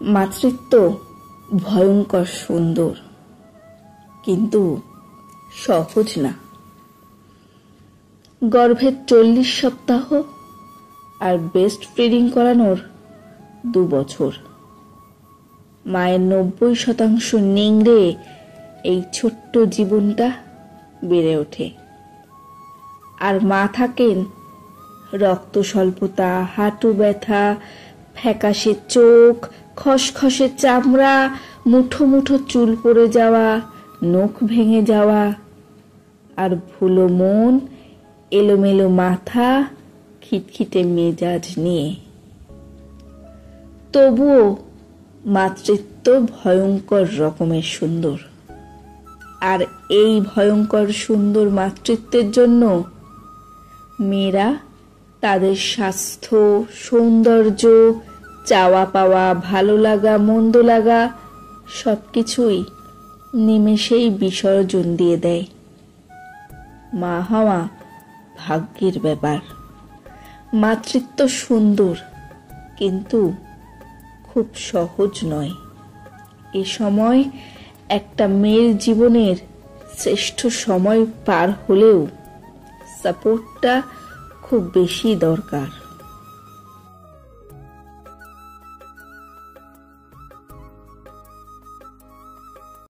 মাতৃত্ব ভয়ঙ্কর সুন্দর, কিন্তু সহজ না। গর্ভের 40 সপ্তাহ আর ব্রেস্ট ফিডিং করানোর 2 বছর। মায়ের 90% নিংড়ে এই ছোট্ট জীবনটা বেড়ে ওঠে। আর মা থাকেন রক্ত স্বল্পতা, হাঁটু ব্যথা, ফ্যাকাশে চোখ, খসখসে চামড়া, মুঠো মুঠো চুল পড়ে যাওয়া, নখ ভেঙে যাওয়া, আর ভুলো মন, এলোমেলো মাথা, খিটখিটে মেজাজ নিয়ে। তবুও মাতৃত্ব ভয়ঙ্কর রকমের সুন্দর। আর এই ভয়ঙ্কর সুন্দর মাতৃত্বের জন্য মেয়েরা তাদের স্বাস্থ্য, সৌন্দর্য, চাওয়া পাওয়া, ভালো লাগা, মন্দ লাগা সবকিছুই নিমেষেই বিসর্জন দিয়ে দেয়। মা হওয়া ভাগ্যের ব্যাপার। মাতৃত্ব সুন্দর, কিন্তু খুব সহজ নয়। এ সময় একটা মেয়ের জীবনের শ্রেষ্ঠ সময় পার হলেও সাপোর্টটা খুব বেশি দরকার।